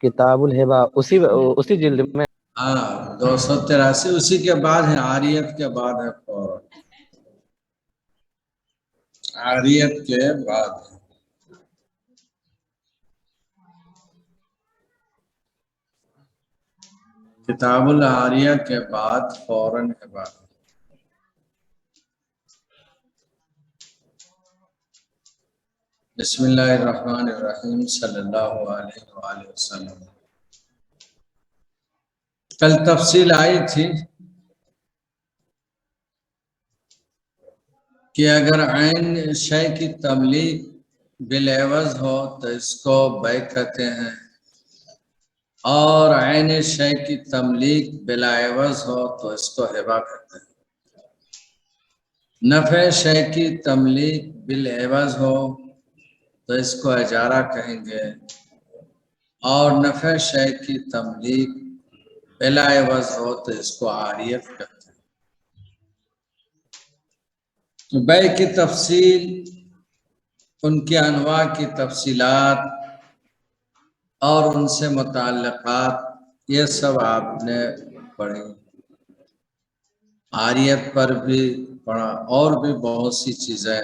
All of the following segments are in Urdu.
کتاب الہبا اسی جلد میں؟ ہاں 283 اسی کے بعد ہے، عاریت کے بعد ہے، فوراً عاریت کے بعد ہے۔ کتاب العاریہ کے بعد فوراً ہے بعد۔ بسم اللہ الرحمن الرحیم صلی اللہ علیہ وآلہ وسلم۔ کل تفصیل آئی تھی کہ اگر عین شے کی تملیک بالعوض ہو تو اس کو بیع کہتے ہیں، اور عین شے کی تملیک بلا عوض ہو تو اس کو ہبہ کہتے ہیں۔ نفع شے کی تملیک بالعوض ہو تو اس کو اجارہ کہیں گے، اور نفع شے کی تملیک بلا عوض ہو تو اس کو عاریت کہتے ہیں۔ بیع کی تفصیل، ان کی انواع کی تفصیلات اور ان سے متعلقات، یہ سب آپ نے پڑھی۔ عاریت پر بھی پڑھا، اور بھی بہت سی چیزیں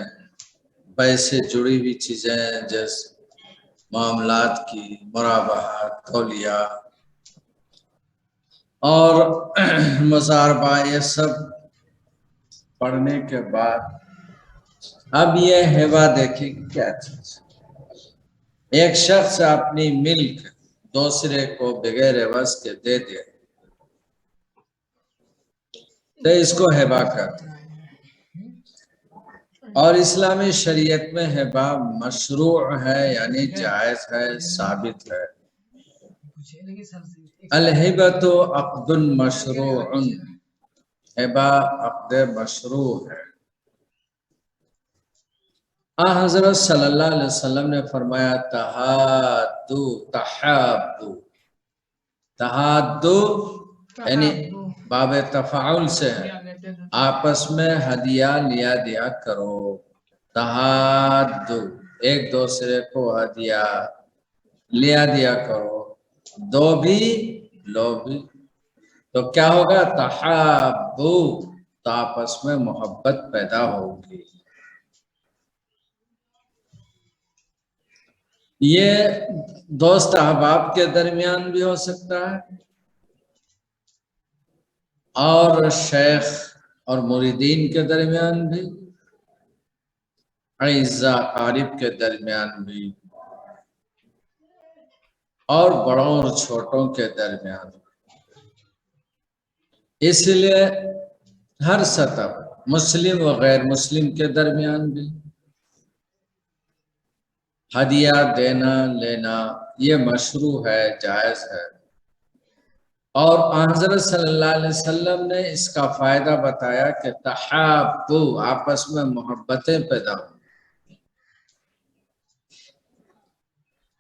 بیع سے جڑی ہوئی چیزیں جیسے معاملات کی مرابحات، تولیہ اور مضاربہ، یہ سب پڑھنے کے بعد اب یہ ہبہ دیکھیں کیا چیز۔ ایک شخص اپنی ملک دوسرے کو بغیر عوض کے دے دے تو اس کو ہبہ کہتے ہیں، اور اسلامی شریعت میں ہبہ مشروع ہے، یعنی جائز ہے، ثابت ہے۔ الہبۃ عقد مشروع، ہبہ عقد مشروع ہے۔ حضرت صلی اللہ علیہ وسلم نے فرمایا تحادو تحابو، تحادو یعنی باب تفاعل سے ہے، آپس میں ہدیہ لیا دیا کرو۔ تحادو ایک دوسرے کو ہدیہ لیا دیا کرو، دو بھی لو بھی، تو کیا ہوگا؟ تحابو، تو آپس میں محبت پیدا ہوگی۔ یہ دوست احباب کے درمیان بھی ہو سکتا ہے، اور شیخ اور مریدین کے درمیان بھی، اعزاء اقارب کے درمیان بھی، اور بڑوں اور چھوٹوں کے درمیان بھی۔ اس لیے ہر سطح، مسلم و غیر مسلم کے درمیان بھی ہدیہ دینا لینا یہ مشروع ہے، جائز ہے۔ اور حضرت صلی اللہ علیہ وسلم نے اس کا فائدہ بتایا کہ تحابو، آپس میں محبتیں پیدا ہوں۔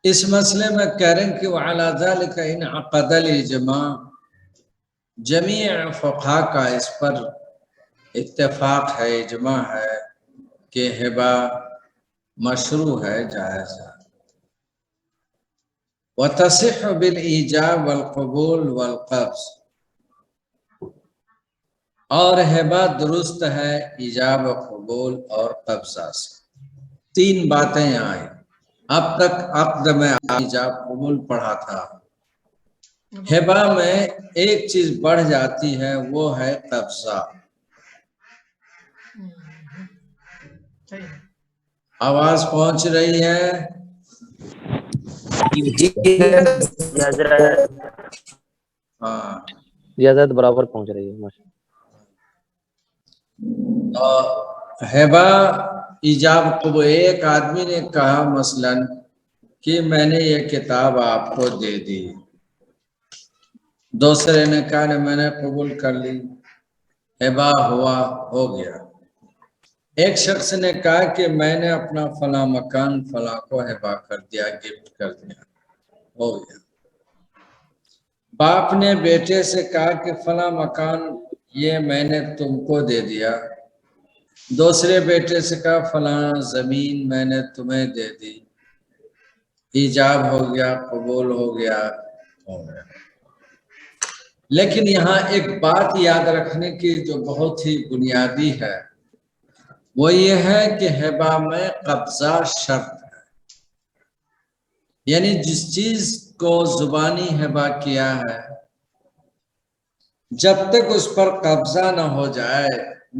اس مسئلے میں کہہ رہے ہیں کہ وعلی ذلک انعقد الاجماع، جمیع فقہا کا اس پر اتفاق ہے، اجماع ہے کہ ہبہ مشروع ہے، جائز ہے۔ وتصح بالایجاب والقبول والقبض، اور ہبہ درست ہے ایجاب و قبول اور قبضہ سے۔ تین باتیں یہاں آئی، اب تک عقد میں ایجاب قبول پڑھا تھا، ہبہ میں ایک چیز بڑھ جاتی ہے، وہ ہے قبضہ۔ آواز پہنچ رہی ہے؟ ہاں جی حضرت برابر پہنچ رہی ہے، ماشاء ہبہ ایجاب قبول، ایک آدمی نے کہا مثلاً کہ میں نے یہ کتاب آپ کو دے دی، دوسرے نے کہا کہ میں نے قبول کر لی، ہبہ ہوا، ہو گیا۔ ایک شخص نے کہا کہ میں نے اپنا فلاں مکان فلاں کو ہبہ کر دیا، گفٹ کر دیا، ہو گیا۔ باپ نے بیٹے سے کہا کہ فلاں مکان یہ میں نے تم کو دے دیا، دوسرے بیٹے سے کہا فلاں زمین میں نے تمہیں دے دی، ایجاب ہو گیا، قبول ہو گیا۔ لیکن یہاں ایک بات یاد رکھنے کی جو بہت ہی بنیادی ہے، وہ یہ ہے کہ ہبہ میں قبضہ شرط ہے۔ یعنی جس چیز کو زبانی ہبہ کیا ہے، جب تک اس پر قبضہ نہ ہو جائے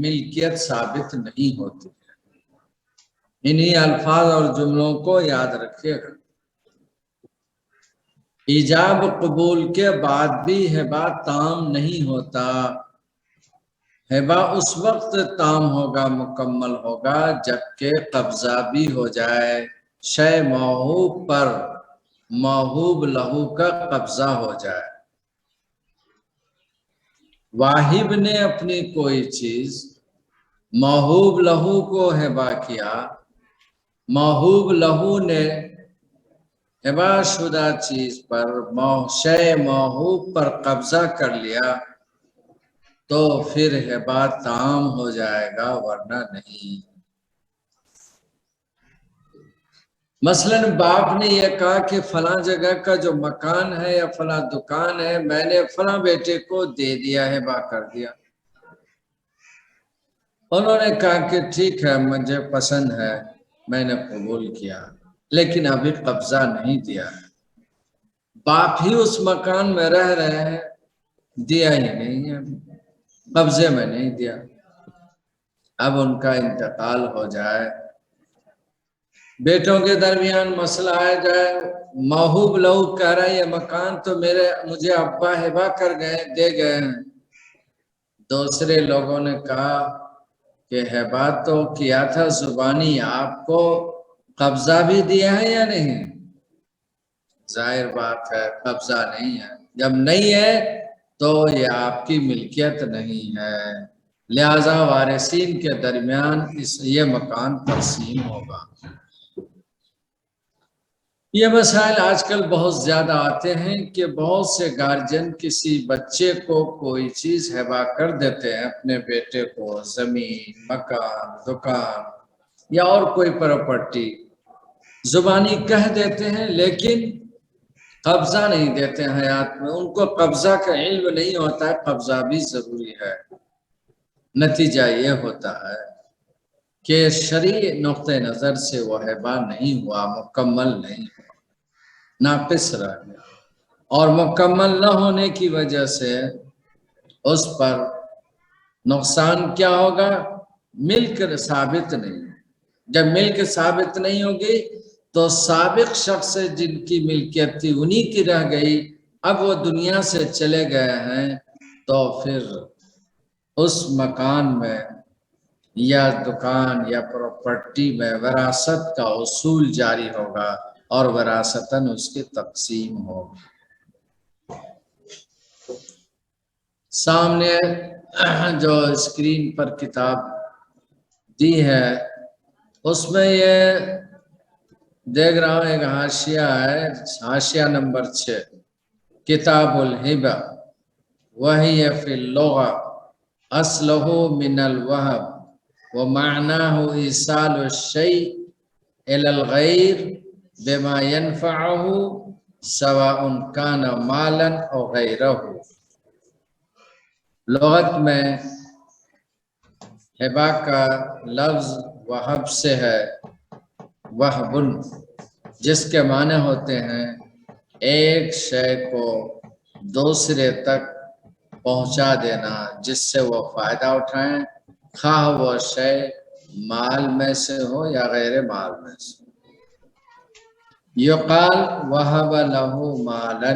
ملکیت ثابت نہیں ہوتی ہے۔ انہی الفاظ اور جملوں کو یاد رکھیے گا۔ ایجاب قبول کے بعد بھی ہبہ تام نہیں ہوتا۔ ہبہ اس وقت تام ہوگا، مکمل ہوگا، جبکہ قبضہ بھی ہو جائے، شے موہوب پر موہوب لہو کا قبضہ ہو جائے۔ واہب نے اپنی کوئی چیز موہوب لہو کو ہبہ کیا، موہوب لہو نے ہبہ شدہ چیز پر شے موہوب پر قبضہ کر لیا تو پھر ہبہ تام ہو جائے گا، ورنہ نہیں۔ مثلاً باپ نے یہ کہا کہ فلاں جگہ کا جو مکان ہے یا فلاں دکان ہے میں نے فلاں بیٹے کو دے دیا، ہبہ کر دیا۔ انہوں نے کہا کہ ٹھیک ہے، مجھے پسند ہے، میں نے قبول کیا، لیکن ابھی قبضہ نہیں دیا۔ باپ ہی اس مکان میں رہ رہے ہیں، دیا ہی نہیں ہے، قبضے میں نہیں دیا۔ اب ان کا انتقال ہو جائے، بیٹوں کے درمیان مسئلہ آ جائے، موہوب لہو کہہ رہا ہے یہ مکان تو مجھے ابا ہبہ کر گئے، دے گئے ہیں۔ دوسرے لوگوں نے کہا کہ ہبہ تو کیا تھا زبانی، آپ کو قبضہ بھی دیا ہے یا نہیں؟ ظاہر بات ہے قبضہ نہیں ہے۔ جب نہیں ہے تو یہ آپ کی ملکیت نہیں ہے، لہذا وارثین کے درمیان یہ مکان تقسیم ہوگا۔ یہ مسائل آج کل بہت زیادہ آتے ہیں کہ بہت سے گارجن کسی بچے کو کوئی چیز ہبہ کر دیتے ہیں، اپنے بیٹے کو زمین، مکان، دکان یا اور کوئی پراپرٹی زبانی کہہ دیتے ہیں، لیکن قبضہ نہیں دیتے ہیں حیات میں۔ ان کو قبضہ کا علم نہیں ہوتا ہے، قبضہ بھی ضروری ہے۔ نتیجہ یہ ہوتا ہے کہ شرعی نقطہ نظر سے وہ ہبہ نہیں ہوا، مکمل نہیں ہوا، ناقص رہ گیا، اور مکمل نہ ہونے کی وجہ سے اس پر نقصان کیا ہوگا؟ ملک ثابت نہیں۔ جب ملک ثابت نہیں ہوگی تو سابق شخص جن کی ملکیت تھی انہی کی رہ گئی، اب وہ دنیا سے چلے گئے ہیں، تو پھر اس مکان میں یا دکان یا پراپرٹی میں وراثت کا اصول جاری ہوگا اور وراثتاً اس کی تقسیم ہوگی۔ سامنے جو اسکرین پر کتاب دی ہے اس میں یہ دیکھ رہا ہوں، ایک حاشیہ ہے، حاشیہ نمبر 6، کتاب الہبہ وہی فی اللغہ اصلہ من الوہب ومعناہ ایصال الشیء الی الغیر بما ینفعہ سواء کان مالا او غیرہ۔ لغت میں ہبہ کا لفظ وہب سے ہے، وہبن، جس کے معنی ہوتے ہیں ایک شے کو دوسرے تک پہنچا دینا جس سے وہ فائدہ اٹھائیں، خواہ وہ شے مال میں سے ہو یا غیر مال میں سے۔ یقال وہب لہ مالا،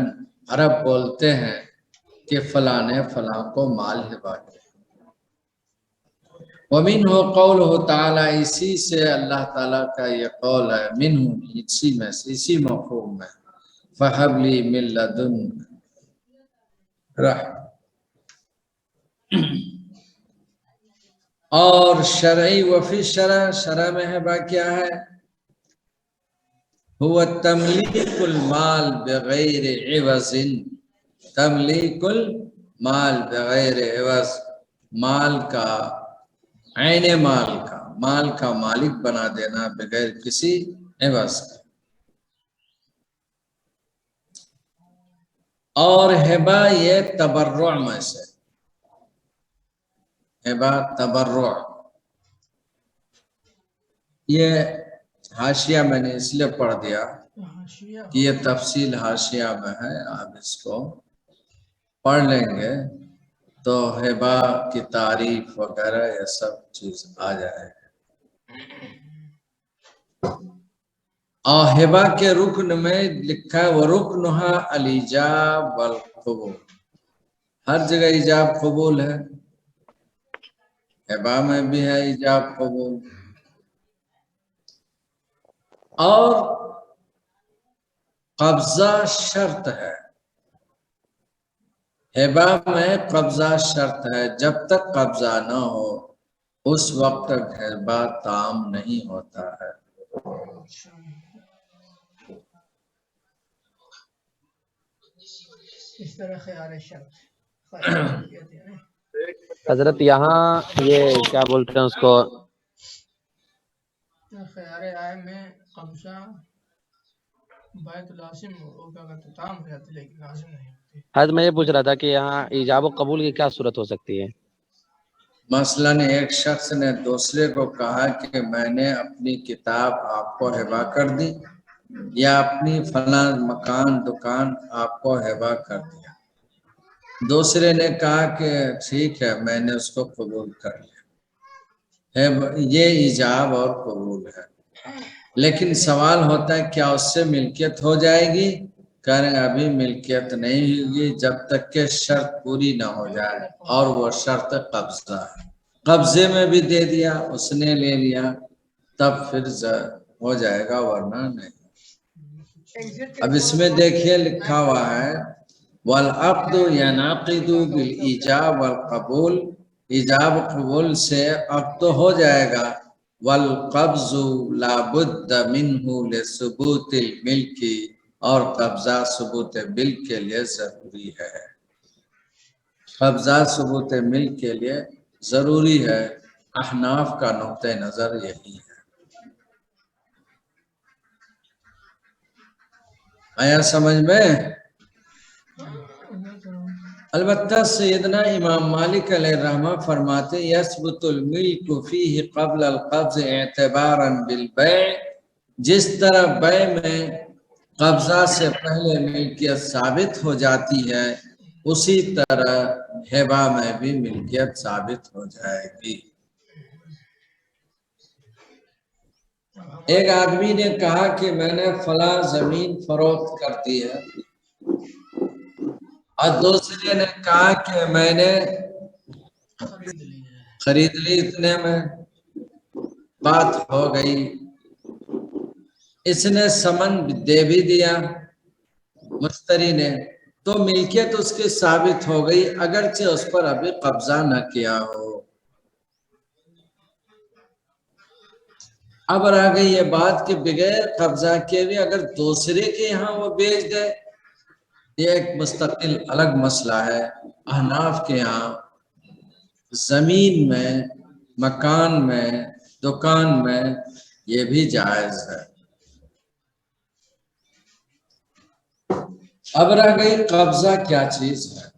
عرب بولتے ہیں کہ فلاں نے فلاں کو مال ہبہ کیا۔ وَمِنْهُ قَوْلُهُ تعالیٰ، اسی سے اللہ تعالیٰ کا یہ قول ہے، منہ، اسی میں سے، اسی مفہوم میں، فَحَبْ لِي مِن لَدُنْكَ رحمۃ۔ اور شرعی وفی شرع، شرع میں ہبہ کیا ہے؟ هو تملیک المال بغیر عوض، تملیک المال بغیر عوض، مال کا، عین مال کا مالک بنا دینا بغیر کسی عوض کا۔ اور ہبا یہ تبرع میں سے، ہبا تبرع، یہ حاشیہ میں نے اس لیے پڑھ دیا کہ یہ تفصیل حاشیہ میں ہے، آپ اس کو پڑھ لیں گے تو ہبا کی تعریف وغیرہ یہ سب چیز آ جائے گا۔ اور ہبا کے رکن میں لکھا ہے وَرُكْنُهَا الْإِجَابَ وَالْقُبُولُ، ہر جگہ ایجاب قبول ہے، ہبا میں بھی ہے ایجاب قبول، اور قبضہ شرط ہے، ہبا میں قبضہ شرط ہے، جب تک قبضہ نہ ہو اس وقت تک ہبا تام نہیں ہوتا ہے۔ اس طرح خیال شرط حضرت یہاں یہ کیا بولتے ہیں اس کو، خیال آئے میں قبضہ بیت لازم ہوگا اگر تو تام ہو جاتی لیکن لازم نہیں ہوتی۔ حضرت میں یہ پوچھ رہا تھا کہ یہاں ایجاب و قبول کی کیا صورت ہو سکتی ہے؟ مثلاً ایک شخص نے دوسرے کو کہا کہ میں نے اپنی کتاب آپ کو ہبا کر دی، یا اپنی فلاں مکان دکان آپ کو ہبا کر دیا، دوسرے نے کہا کہ ٹھیک ہے میں نے اس کو قبول کر لیا، یہ ایجاب اور قبول ہے۔ لیکن سوال ہوتا ہے کیا اس سے ملکیت ہو جائے گی؟ کہہ رہے ہیں ابھی ملکیت نہیں ہوگی جب تک کہ شرط پوری نہ ہو جائے، اور وہ شرط قبضہ ہے، قبضے میں بھی دے دیا اس نے لے لیا تب پھر ہو جائے گا، ورنہ نہیں۔ اب اس میں دیکھیے لکھا ہوا ہے والعقد ينعقد بالایجاب والقبول، ایجاب قبول سے عقد ہو جائے گا، والقبض لا بد منه لثبوت الملک، اور قبضہ ثبوت ملک کے لیے ضروری ہے، قبضہ ثبوت ملک کے لیے ضروری ہے، احناف کا نقطہ نظر یہی ہے۔ آیا سمجھ میں؟ البتہ سیدنا امام مالک علیہ الرحمہ فرماتے یثبت الملک فیہ قبل القبض اعتبارا بالبیع، جس طرح بیع میں قبضہ سے پہلے ملکیت ثابت ہو جاتی ہے اسی طرح ہبہ میں بھی ملکیت ثابت ہو جائے گی۔ ایک آدمی نے کہا کہ میں نے فلاں زمین فروخت کر دی ہے، اور دوسرے نے کہا کہ میں نے خرید لی اتنے میں، بات ہو گئی، اس نے سمن دے بھی دیا مشتری نے، تو ملکیت اس کی ثابت ہو گئی اگرچہ اس پر ابھی قبضہ نہ کیا ہو۔ اب رہ گئی یہ بات کہ بغیر قبضہ کیے بھی اگر دوسرے کے یہاں وہ بیچ دے، یہ ایک مستقل الگ مسئلہ ہے۔ احناف کے یہاں زمین میں، مکان میں، دکان میں یہ بھی جائز ہے۔ اب رہ گئی قبضہ کیا چیز ہے۔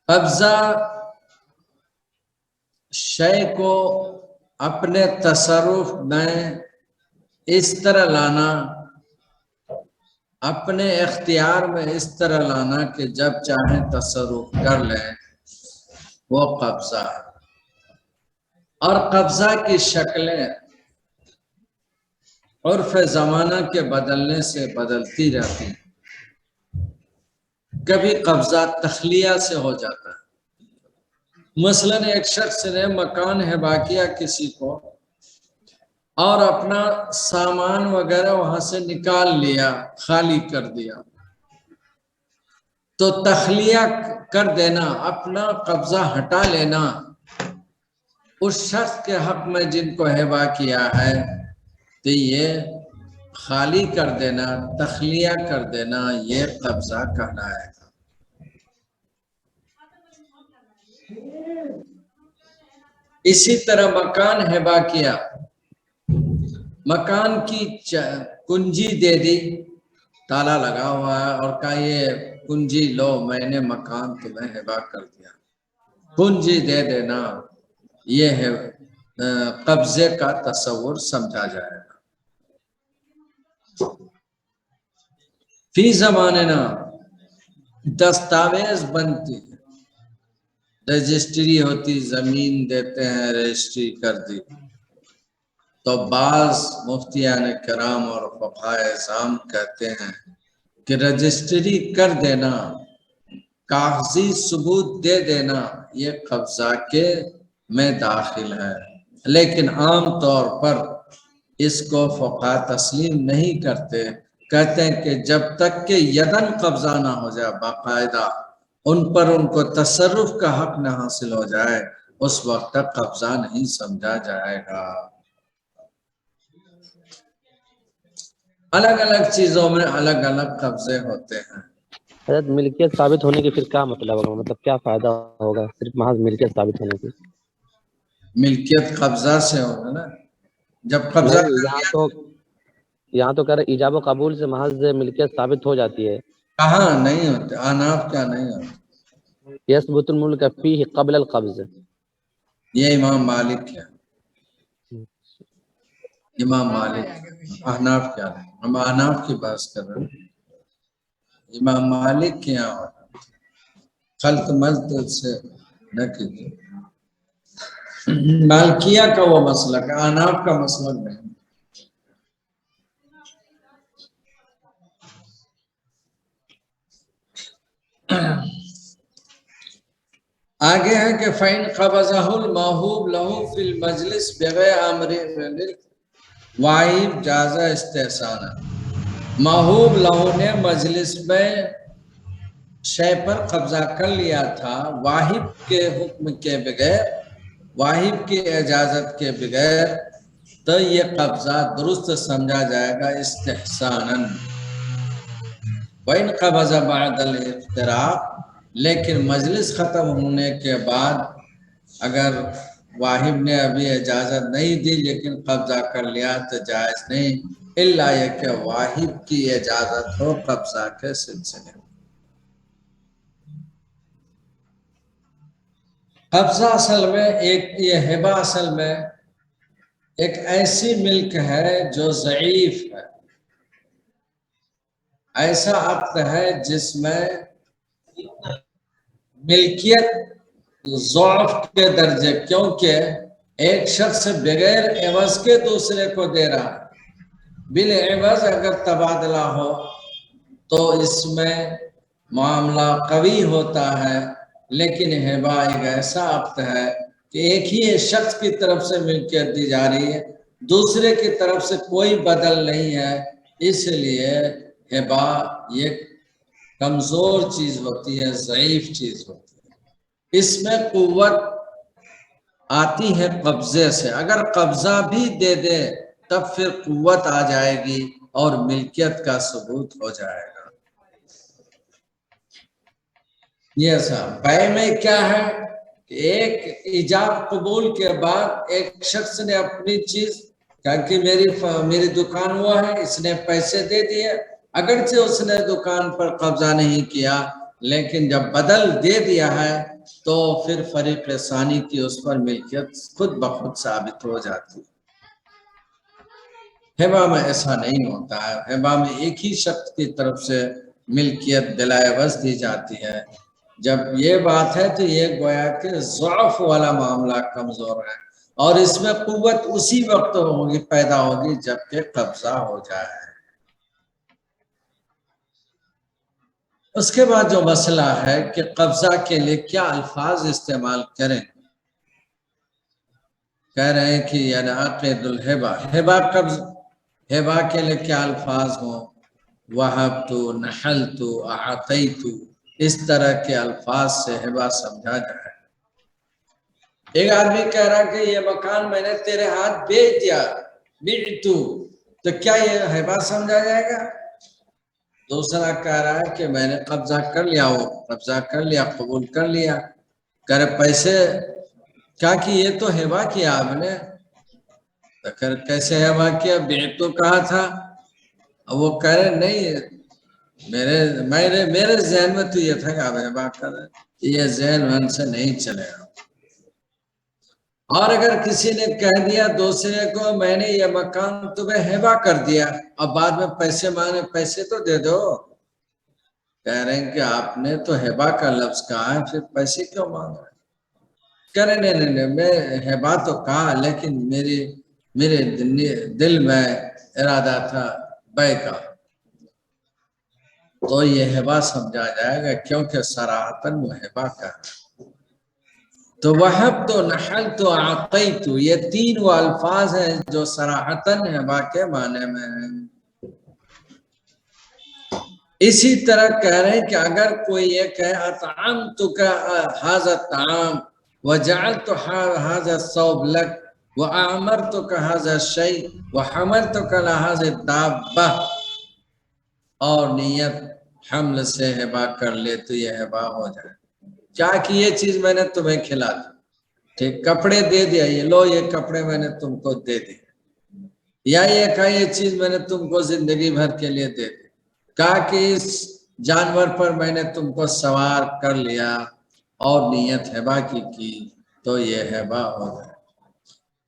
قبضہ شے کو اپنے تصرف میں اس طرح لانا، اپنے اختیار میں اس طرح لانا کہ جب چاہیں تصرف کر لیں، وہ قبضہ ہے۔ اور قبضہ کی شکلیں عرف زمانہ کے بدلنے سے بدلتی رہتی ہیں۔ کبھی قبضہ تخلیہ سے ہو جاتا ہے، مثلاً ایک شخص نے مکان ہبا کیا کسی کو اور اپنا سامان وغیرہ وہاں سے نکال لیا، خالی کر دیا، تو تخلیہ کر دینا، اپنا قبضہ ہٹا لینا اس شخص کے حق میں جن کو ہبا کیا ہے، تو یہ خالی کر دینا، تخلیہ کر دینا، یہ قبضہ کہلائے گا۔ اسی طرح مکان ہبا کیا، مکان کی کنجی دے دی، تالا لگا ہوا ہے اور کہا یہ کنجی لو، میں نے مکان تمہیں ہبا کر دیا، کنجی دے دینا، یہ ہے قبضے کا تصور سمجھا جائے گا۔ فی زماننا دستاویز بنتی ہے، رجسٹری ہوتی، زمین دیتے ہیں رجسٹری کر دی، تو بعض مفتیان کرام اور فقہائے اعظام کہتے ہیں کہ رجسٹری کر دینا، کاغذی ثبوت دے دینا، یہ قبضہ کے میں داخل ہے، لیکن عام طور پر اس کو فقہاء تسلیم نہیں کرتے، کہتے ہیں کہ جب تک کہ یدن قبضہ نہ ہو جائے، باقاعدہ ان پر ان کو تصرف کا حق نہ حاصل ہو جائے، اس وقت تک قبضہ نہیں سمجھا جائے گا۔ الگ الگ چیزوں میں الگ الگ قبضے ہوتے ہیں۔ حضرت ملکیت ثابت ہونے کی پھر کیا مطلب ہوگا، مطلب کیا فائدہ ہوگا صرف محض ملکیت ثابت ہونے کی؟ ملکیت قبضہ سے ہوگا نا، جب قبضہ نہیں، یہاں تو کہہ رہے ایجاب و قبول سے محض ملکیت ثابت ہو جاتی ہے۔ کہاں نہیں ہوتے، احناف کیا نہیں ہوتے، یثبت الملک فیہ قبل القبض۔ یہ امام مالک ہے، امام مالک، احناف کیا نہیں، ہم احناف کی بات کر رہے ہیں، امام مالک کے یہاں ہوتا، خلط ملط سے نہ کیجیے، مالکیہ کا وہ مسلک ہے، احناف کا مسلک نہیں۔ آگے ہے کہ فَإِنْ قَبَضَهُ الْمَوْهُوبُ لَهُ فِي الْمَجْلِسِ بِغَيْرِ أَمْرٍ وَاحِب جَازَ استحسانا، موہوب لہو نے مجلس میں شے پر قبضہ کر لیا تھا واہب کے حکم کے بغیر، واہب کی اجازت کے بغیر، تو یہ قبضہ درست سمجھا جائے گا استحسانا۔ وَإِنْ قَبَضَ بَعْدَ الْاِفْتِرَاقِ، لیکن مجلس ختم ہونے کے بعد اگر واہب نے ابھی اجازت نہیں دی لیکن قبضہ کر لیا تو جائز نہیں، الا یہ کہ واہب کی اجازت ہو قبضہ کے سلسلے میں۔ قبضہ اصل میں یہ ہبہ اصل میں ایک ایسی ملک ہے جو ضعیف ہے، ایسا عقد ہے جس میں ملکیت ضعف کے درجے، کیونکہ ایک شخص بغیر عوض کے دوسرے کو دے رہا ہے، بالعوض اگر تبادلہ ہو تو اس میں معاملہ قوی ہوتا ہے، لیکن ہبہ ایک ایسا عقد ہے کہ ایک ہی شخص کی طرف سے ملکیت دی جا رہی ہے، دوسرے کی طرف سے کوئی بدل نہیں ہے، اس لیے ہبہ یہ کمزور چیز ہوتی ہے، ضعیف چیز ہوتی ہے، اس میں قوت آتی ہے قبضے سے، اگر قبضہ بھی دے دے تب پھر قوت آ جائے گی اور ملکیت کا ثبوت ہو جائے گا۔ یہ ایسا بے میں کیا ہے کہ ایک ایجاب قبول کے بعد ایک شخص نے اپنی چیز کہا کہ میری دکان ہوا ہے، اس نے پیسے دے دیے، اگرچہ اس نے دکان پر قبضہ نہیں کیا لیکن جب بدل دے دیا ہے تو پھر فریق ثانی کی اس پر ملکیت خود بخود ثابت ہو جاتی ہے۔ ہبہ میں ایسا نہیں ہوتا ہے، ہبہ میں ایک ہی شخص کی طرف سے ملکیت بلا عوض دی جاتی ہے۔ جب یہ بات ہے تو یہ گویا کہ ضعف والا معاملہ کمزور ہے، اور اس میں قوت اسی وقت ہوگی پیدا ہوگی جب کہ قبضہ ہو جائے۔ اس کے بعد جو مسئلہ ہے کہ قبضہ کے لیے کیا الفاظ استعمال کریں، کہہ رہے ہیں کہ عقد الہبہ، ہبہ کے لیے کیا الفاظ ہوں، وہبت، نحلت، اعطیت، اس طرح کے الفاظ سے ہبہ سمجھا جائے۔ ایک آدمی کہہ رہا کہ یہ مکان میں نے تیرے ہاتھ بیچ دیا، بعتو، تو کیا یہ ہبہ سمجھا جائے گا؟ دوسرا کہہ رہا ہے کہ میں نے قبضہ کر لیا، وہ قبضہ کر لیا، قبول کر لیا، کہہ رہے پیسے، کیا کہ یہ تو ہبہ کیا آپ نے، تو کیسے ہبہ کیا، بعتو کہا تھا، وہ کہہ رہے نہیں میرے ذہن میں تو یہ تھا کہ آپ ہبا کر رہے، یہ ذہن من سے نہیں چلے گا۔ اور اگر کسی نے کہہ دیا دوسرے کو میں نے یہ مکان تمہیں ہبا کر دیا، اب بعد میں پیسے مانگے، پیسے تو دے دو، کہہ رہے ہیں کہ آپ نے تو ہبا کا لفظ کہا ہے، پھر پیسے کیوں مانگ رہے ہیں؟ کہہ رہے نہیں میں ہبا تو کہا لیکن میرے دل میں ارادہ تھا بے کا، تو یہ ہبا سمجھا جائے گا کیونکہ صراحتاً وہ ہبا کا ہے۔ تو وہب تو نحل تو عقیت، یہ تین وہ الفاظ ہیں جو صراحتاً ہبا کے معنی میں ہیں۔ اسی طرح کہہ رہے ہیں کہ اگر کوئی یہ کہے اطعمتک ھذا الطعام وجعلت ھذا الثوب لک واعمرتک ھذا الشیء وحملتک علی ھذه الدابہ، اور نیت حمل سے ہبا کر لے تو یہ ہبا ہو جائے، کیا کہ یہ چیز میں نے تمہیں کھلا دی، ٹھیک، کپڑے دے دیا، یہ لو یہ کپڑے میں نے تم کو دے دی، یا یہ کہا یہ چیز میں نے تم کو زندگی بھر کے لیے دے دی، کہا کہ اس جانور پر میں نے تم کو سوار کر لیا اور نیت ہبا کی تو یہ ہبا ہو جائے۔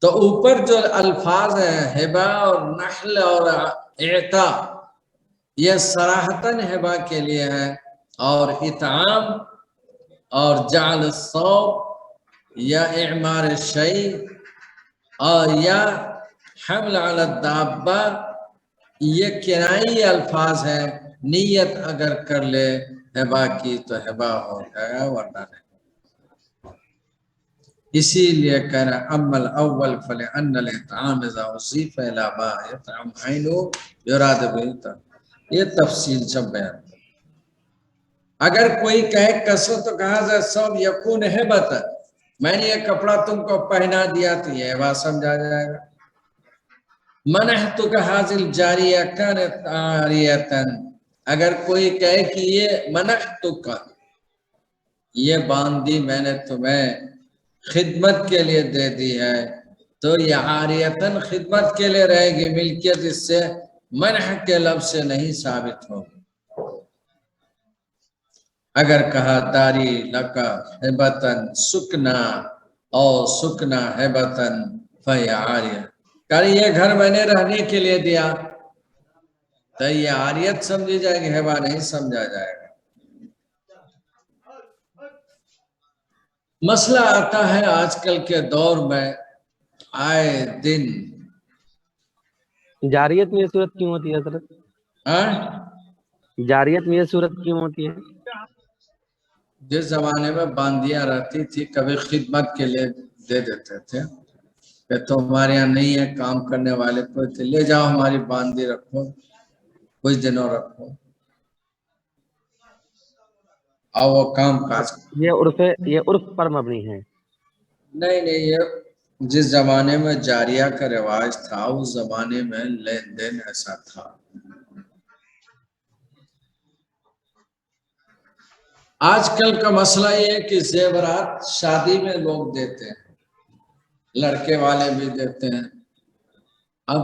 تو اوپر جو الفاظ ہیں ہبا اور نحل اور اعطا، یہ صراحتاً ہبا کے لیے ہے، اور اطعام اور جعل الثوب یا اعمار الشیء اور یا حمل علی الدابہ یہ کنائی الفاظ ہیں، نیت اگر کر لے ہبا کی تو ہبا ہو جائے گا ورنہ نہیں۔ اسی لیے کہہ رہا اما الاول فلان الاطعام اذا اضيف الى ما يطعم عينه يراد به، یہ تفصیل سب بیان۔ اگر کوئی کہے کسوت ھذا الثوب یکون ہبۃ، میں نے یہ کپڑا تم کو پہنا دیا تو یہ ہبا سمجھا جائے گا۔ منحتک ھذه الجاریہ كانت عاریۃ، اگر کوئی کہے کہ یہ منحتک، یہ باندی میں نے تمہیں خدمت کے لیے دے دی ہے تو یہ عاریتاً خدمت کے لیے رہے گی، ملکیت اس سے منح کے لفظ سے نہیں ثابت ہوگی۔ اگر کہا داری لکا ہبتاً سکنا او سکنا ہبتاً فہی عاریہ، کہ یہ گھر میں نے رہنے کے لیے دیا تو یہ عاریت سمجھی جائے گی، ہبا نہیں سمجھا جائے گا۔ مسئلہ آتا ہے آج کل کے دور میں آئے دن، جاریت میں یہ صورت کیوں ہوتی ہے حضرت؟ جاریت میں یہ صورت کیوں ہوتی ہے؟ جس زمانے میں باندیاں رہتی تھی کبھی خدمت کے لیے دے دیتے تھے کہ تمہارے یہاں نہیں ہے کام کرنے والے کوئی تھے، لے جاؤ ہماری باندی رکھو کچھ دنوں رکھو اور وہ کام کاج۔ یہ عرف پر مبنی ہے؟ نہیں یہ جس زمانے میں جاریہ کا رواج تھا اس زمانے میں لین دین ایسا تھا۔ آج کل کا مسئلہ یہ ہے کہ زیورات شادی میں لوگ دیتے ہیں، لڑکے والے بھی دیتے ہیں، اب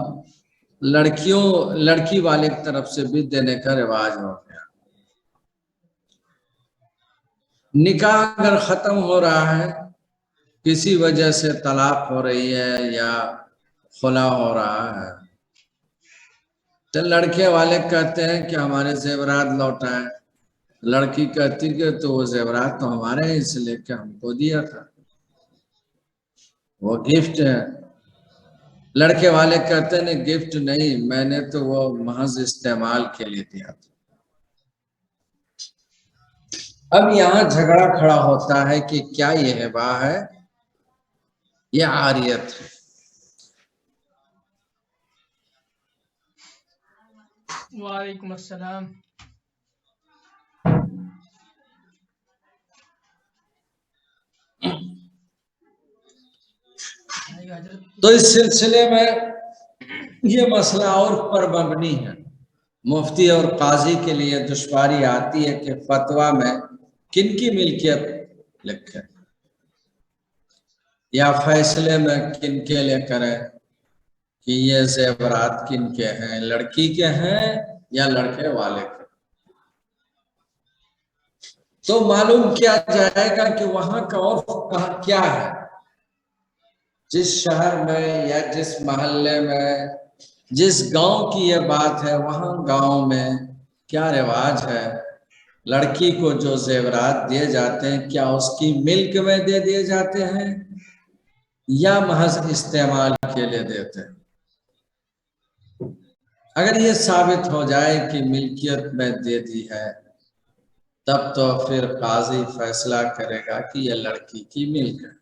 لڑکی والے کی طرف سے بھی دینے کا رواج ہو گیا۔ نکاح اگر ختم ہو رہا ہے کسی وجہ سے، طلاق ہو رہی ہے یا خلا ہو رہا ہے، تو لڑکے والے کہتے ہیں کہ ہمارے زیورات لوٹائیں، لڑکی کہتی کہ تو وہ زیورات تو ہمارے ہیں اس لیے کہ ہم کو دیا تھا، وہ گفٹ ہے۔ لڑکے والے کہتے ہیں گفٹ نہیں، میں نے تو وہ محض استعمال کے لیے دیا تھا۔ اب یہاں جھگڑا کھڑا ہوتا ہے کہ کیا یہ ہبا ہے یا عاریت ہے؟ وعلیکم السلام۔ تو اس سلسلے میں یہ مسئلہ اور پر مبنی ہے، مفتی اور قاضی کے لیے دشواری آتی ہے کہ فتویٰ میں کن کی ملکیت لکھے یا فیصلے میں کن کے لے کرے کہ یہ زیورات کن کے ہیں، لڑکی کے ہیں یا لڑکے والے کے۔ تو معلوم کیا جائے گا کہ وہاں کا عرف کیا ہے، جس شہر میں یا جس محلے میں جس گاؤں کی یہ بات ہے، وہاں گاؤں میں کیا رواج ہے، لڑکی کو جو زیورات دیے جاتے ہیں کیا اس کی ملک میں دے دیے جاتے ہیں یا محض استعمال کے لیے دیتے ہیں۔ اگر یہ ثابت ہو جائے کہ ملکیت میں دے دی ہے تب تو پھر قاضی فیصلہ کرے گا کہ یہ لڑکی کی ملک ہے،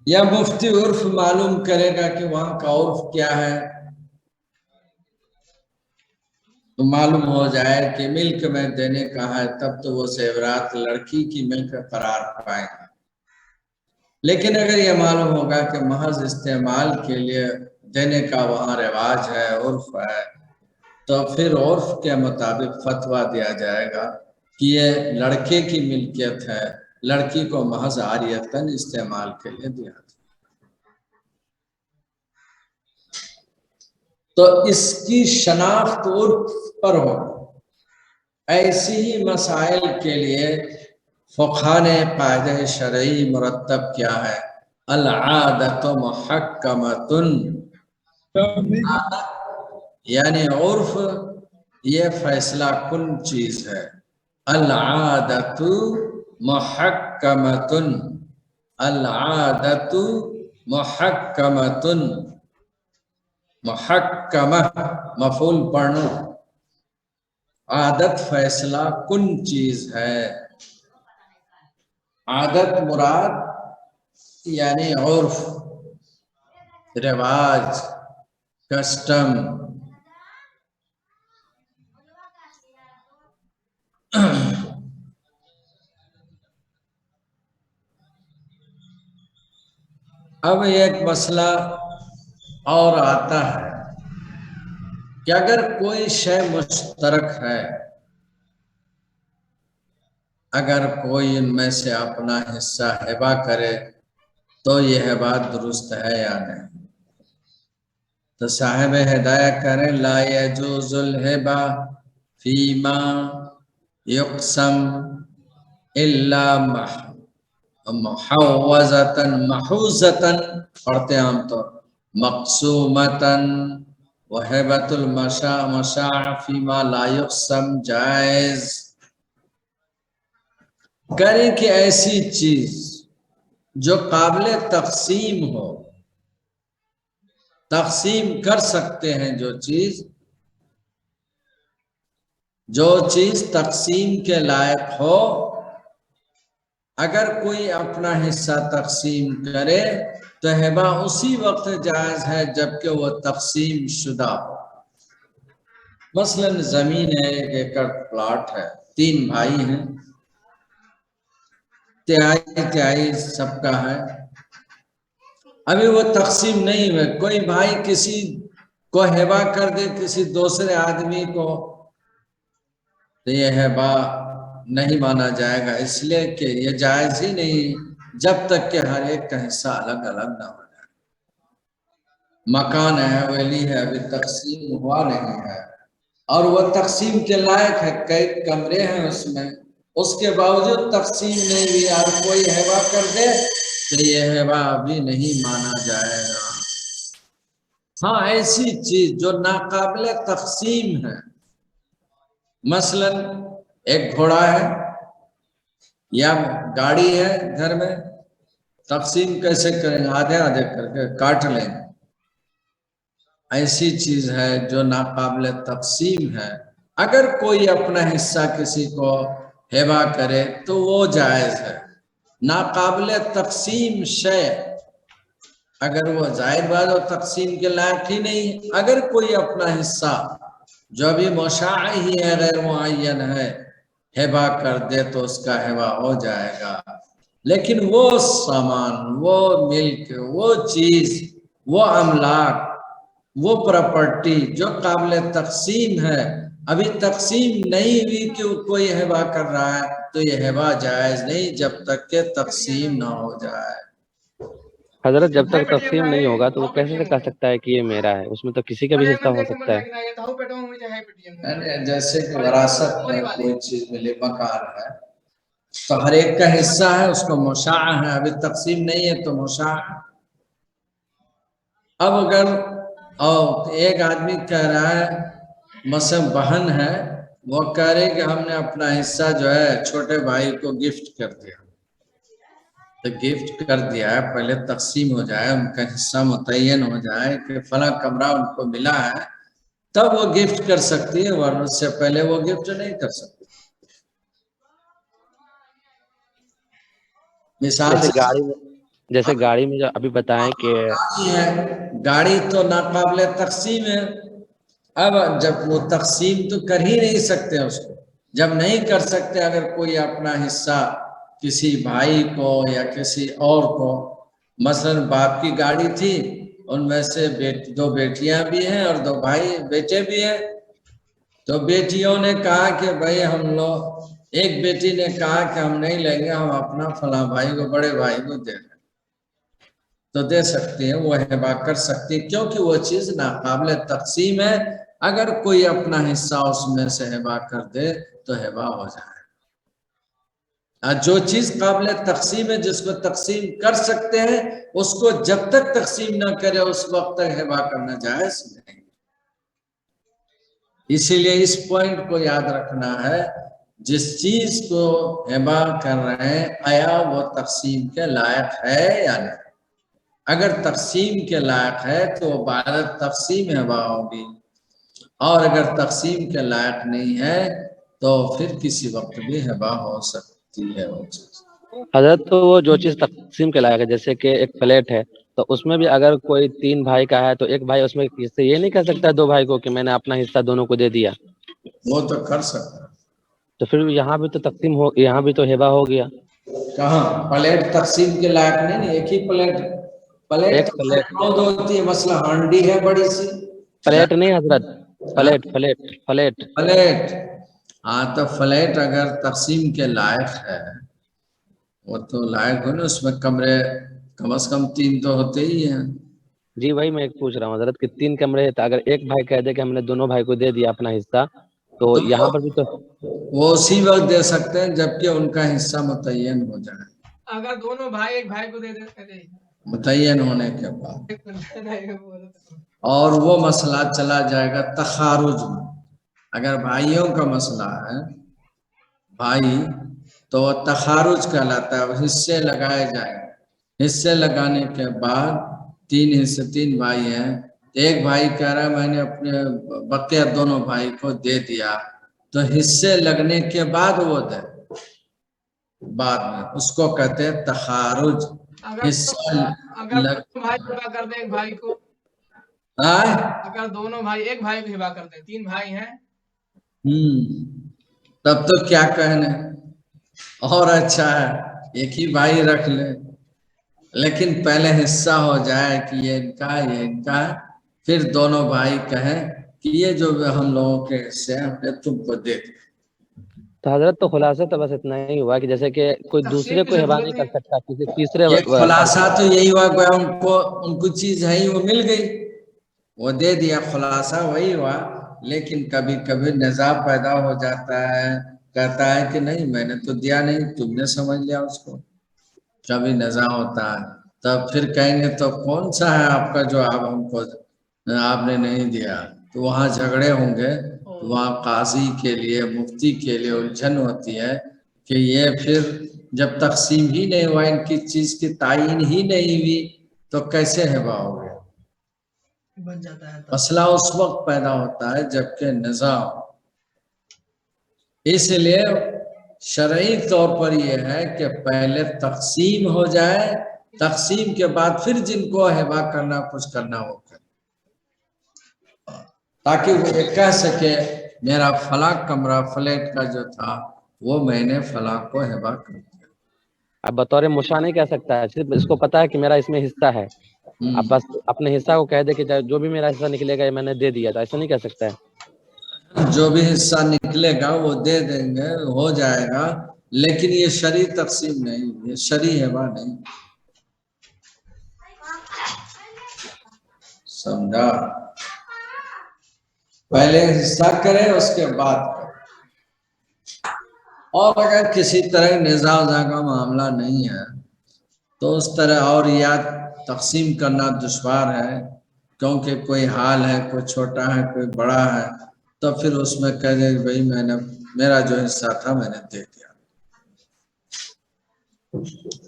یا مفتی عرف معلوم کرے گا کہ وہاں کا عرف کیا ہے، تو معلوم ہو جائے کہ ملک میں دینے کا ہے تب تو وہ زیورات لڑکی کی ملک قرار پائیں گے۔ لیکن اگر یہ معلوم ہوگا کہ محض استعمال کے لیے دینے کا وہاں رواج ہے، عرف ہے، تو پھر عرف کے مطابق فتویٰ دیا جائے گا کہ یہ لڑکے کی ملکیت ہے، لڑکی کو محض عاریتاً استعمال کے لیے دیا تھا۔ تو اس کی شناخت عرف پر ہو۔ ایسی ہی مسائل کے لیے فقہاء نے قاعدہ شرعی مرتب کیا ہے، العادۃ محکمۃ، یعنی عرف یہ فیصلہ کن چیز ہے، العادۃ محکمۃ، العادۃ محکمۃ، محکمہ مفعول پڑھنا، عادت فیصلہ کن چیز ہے۔ عادت مراد یعنی عرف، رواج، کسٹم۔ اب ایک مسئلہ اور آتا ہے کہ اگر کوئی شے مشترک ہے، اگر کوئی ان میں سے اپنا حصہ ہبہ کرے تو یہ ہبہ درست ہے یا نہیں؟ تو صاحب ہدایہ کریں لا یجوز الہبہ فیما یقسم الا محوزتاً، محوزتاً پڑھتے ہیں ہم تو، مقسومتاً، وہبۃ المشاع فیما لا یقسم جائز۔ کریں کہ ایسی چیز جو قابل تقسیم ہو، تقسیم کر سکتے ہیں، جو چیز تقسیم کے لائق ہو، اگر کوئی اپنا حصہ تقسیم کرے تو ہبہ اسی وقت جائز ہے جبکہ وہ تقسیم شدہ ہو۔ مثلا زمین ہے، 1 ایکڑ پلاٹ ہے، 3 بھائی ہیں، تہائی سب کا ہے، ابھی وہ تقسیم نہیں ہوئے، کوئی بھائی کسی کو ہبہ کر دے کسی دوسرے آدمی کو تو یہ ہبہ نہیں مانا جائے گا، اس لیے کہ یہ جائز ہی نہیں جب تک کہ ہر ایک کا حصہ الگ الگ نہ ہو جائے۔ مکان ہے، ویلی ہے، ابھی تقسیم ہوا نہیں ہے اور وہ تقسیم کے لائق ہے، کئی کمرے ہیں اس میں، اس کے باوجود تقسیم نہیں ہوئی اور کوئی ہبہ کر دے تو یہ ہبہ ابھی نہیں مانا جائے گا۔ ہاں ایسی چیز جو ناقابل تقسیم ہے، مثلا ایک گھوڑا ہے یا گاڑی ہے گھر میں، تقسیم کیسے کریں گے؟ آدھے آدھے کر کے کاٹ لیں گے۔ ایسی چیز ہے جو ناقابل تقسیم ہے، اگر کوئی اپنا حصہ کسی کو ہبہ کرے تو وہ جائز ہے۔ ناقابل تقسیم شے اگر وہ ظاہر بات اور تقسیم کے لائق ہی نہیں، اگر کوئی اپنا حصہ جو ابھی مشاع ہی ہے، غیر معین ہے، ہبہ کر دے تو اس کا ہبہ ہو جائے گا۔ لیکن وہ سامان، وہ ملک، وہ چیز، وہ املاک، وہ پراپرٹی جو قابل تقسیم ہے، ابھی تقسیم نہیں ہوئی کہ کوئی ہبہ کر رہا ہے تو یہ ہبہ جائز نہیں جب تک کہ تقسیم نہ ہو جائے۔ حضرت جب تک تقسیم نہیں ہوگا تو وہ کیسے کہہ سکتا ہے کہ یہ میرا ہے؟ اس میں تو کسی کا بھی حصہ ہو سکتا ہے. جیسے کہ وراثت میں کوئی چیز ملے، مکان ہے تو ہر ایک کا حصہ ہے، اس کو مشاع ہے. ابھی تقسیم نہیں ہے تو مشاع. اب اگر ایک آدمی کہہ رہا ہے، مثلا بہن ہے، وہ کہہ رہے کہ ہم نے اپنا حصہ جو ہے چھوٹے بھائی کو گفٹ کر دیا، تو گفٹ کر دیا ہے، پہلے تقسیم ہو جائے، ان کا حصہ متعین ہو جائے کہ فلاں کمرہ ان کو ملا ہے، تب وہ گفٹ کر سکتی ہے، ورنہ اس سے پہلے وہ گفٹ نہیں کر سکتی. مثال جیسے گاڑی میں جو ابھی بتائیں کہ گاڑی تو ناقابل تقسیم ہے. اب جب وہ تقسیم تو کر ہی نہیں سکتے اس کو، جب نہیں کر سکتے، اگر کوئی اپنا حصہ کسی بھائی کو یا کسی اور کو، مثلا باپ کی گاڑی تھی، ان میں سے دو بیٹیاں بھی ہیں اور 2 بھائی بیٹے بھی ہیں، تو بیٹیوں نے کہا کہ بھائی ہم لوگ، ایک بیٹی نے کہا کہ ہم نہیں لیں گے، ہم اپنا فلاں بھائی کو، بڑے بھائی کو دے دیں، تو دے سکتے ہیں، وہ ہبہ کر سکتے ہیں، کیونکہ وہ چیز ناقابل تقسیم ہے. اگر کوئی اپنا حصہ اس میں سے ہبہ کر دے تو ہبہ ہو جائے. جو چیز قابل تقسیم ہے، جس کو تقسیم کر سکتے ہیں، اس کو جب تک تقسیم نہ کرے اس وقت تک ہبہ کرنا جائز نہیں. اسی لیے اس پوائنٹ کو یاد رکھنا ہے، جس چیز کو ہبہ کر رہے ہیں آیا وہ تقسیم کے لائق ہے یا نہیں. اگر تقسیم کے لائق ہے تو وہ بعد تقسیم ہبہ ہوگی، اور اگر تقسیم کے لائق نہیں ہے تو پھر کسی وقت بھی ہبہ ہو سکتی ہے وہ چیز. حضرت تو وہ جو چیز تقسیم کے لائق ہے، جیسے کہ ایک فلیٹ ہے، تو اس میں بھی اگر کوئی 3 بھائی کا ہے تو ایک بھائی اس میں سے یہ نہیں کہہ سکتا 2 بھائی کو کہ میں نے اپنا حصہ دونوں کو دے دیا. وہ تو کر سکتا ہے. تو پھر یہاں بھی تو تقسیم ہو، یہاں بھی تو ہبہ ہو گیا. کہاں پلیٹ تقسیم کے لائق نہیں، ایک ہی پلیٹ ایک پلیٹ ہوتی ہے. مثلا ہانڈی ہے بڑی سی، پلیٹ نہیں حضرت، پلیٹ. ہاں تو فلیٹ اگر تقسیم کے لائق ہے، وہ تو لائق ہو نا، اس میں کمرے کم از کم 3 تو ہوتے ہی ہیں. جی وہی میں پوچھ رہا ہوں حضرت کہ 3 کمرے تھے، اگر ایک بھائی کہہ دے کہ ہم نے دونوں بھائی کو دے دیا اپنا حصہ، تو یہاں پر بھی تو وہ اسی وقت دے سکتے ہیں جبکہ ان کا حصہ متعین ہو جائے. اگر دونوں بھائی ایک بھائی کو دے دے متعین ہونے کے بعد، اور وہ مسئلہ چلا جائے گا تخارج میں. اگر بھائیوں کا مسئلہ ہے، بھائی، تو وہ تخارج کہلاتا ہے، حصے لگائے جائیں. حصے لگانے کے بعد 3 حصے، 3 بھائی ہیں، ایک بھائی کہہ رہا ہے میں نے اپنے بقیہ دونوں بھائی کو دے دیا، تو حصے لگنے کے بعد وہ دے، بعد میں اس کو کہتے ہیں تخارج. اگر بھائی ہبہ کر دے ایک بھائی کو، اگر دونوں بھائی ایک بھائی کو ہبہ کر دے، 3 بھائی ہیں، تب تو کیا کہنے، اور اچھا ہے ایک ہی بھائی رکھ لے، لیکن پہلے حصہ ہو جائے کہ یہ ان کا، یہ ان کا، پھر دونوں بھائی کہیں کہ یہ جو ہم لوگوں کے حصے ہیں ہم نے تم کو دے دیا. تو حضرت تو خلاصہ تو بس اتنا ہی ہوا کہ جیسے کہ کوئی دوسرے کو ہبہ نہیں کر سکتا کسی تیسرے یہ خلاصہ تو یہی ہوا کہ ان کو چیز ہے ہی، وہ مل گئی، وہ دے دیا، خلاصہ وہی ہوا. لیکن کبھی کبھی نزاع پیدا ہو جاتا ہے، کہتا ہے کہ نہیں میں نے تو دیا نہیں، تم نے سمجھ لیا اس کو. کبھی نزاع ہوتا ہے، تب پھر کہیں گے تو کون سا ہے آپ کا جو آپ ہم کو آپ نے نہیں دیا، تو وہاں جھگڑے ہوں گے. وہاں قاضی کے لیے، مفتی کے لیے الجھن ہوتی ہے کہ یہ پھر جب تقسیم ہی نہیں ہوا، ان کی چیز کی تعین ہی نہیں ہوئی، تو کیسے ہبہ ہو گیا. بن جاتا ہے مسئلہ اس وقت پیدا ہوتا ہے جبکہ نزاع. اس لیے شرعی طور پر یہ ہے کہ پہلے تقسیم ہو جائے، تقسیم کے بعد پھر جن کو ہبہ کرنا کچھ کرنا ہو کرے، تاکہ وہ یہ کہہ سکے میرا فلاں کمرہ فلیٹ کا جو تھا وہ میں نے فلاں کو ہبہ کر دیا. اب بطور مشاع نہیں کہہ سکتا ہے، صرف اس کو پتا ہے کہ میرا اس میں حصہ ہے، اب بس اپنے حصہ کو کہہ دے کہ جو بھی میرا حصہ نکلے گا یہ میں نے دے دیا، تو ایسا نہیں کہہ سکتا ہے. جو بھی حصہ نکلے گا وہ دے دیں گے، ہو جائے گا، لیکن یہ شرعی تقسیم نہیں، یہ شرعی ہبہ نہیں. سمجھا؟ پہلے حصہ کرے اس کے بعد کرے. اور اگر کسی طرح نزاع وزا کا معاملہ نہیں ہے تو اس طرح اور یاد تقسیم کرنا دشوار ہے، کیونکہ کوئی حال ہے، کوئی چھوٹا ہے، کوئی بڑا ہے، تو پھر اس میں کہہ دے بھائی میں نے میرا جو حصہ تھا میں نے دے دیا.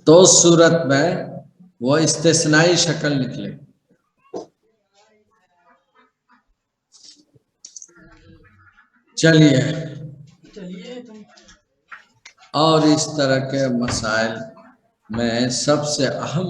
تو اس صورت میں وہ استثنائی شکل نکلے. چلیے اور اس طرح کے مسائل میں سب سے اہم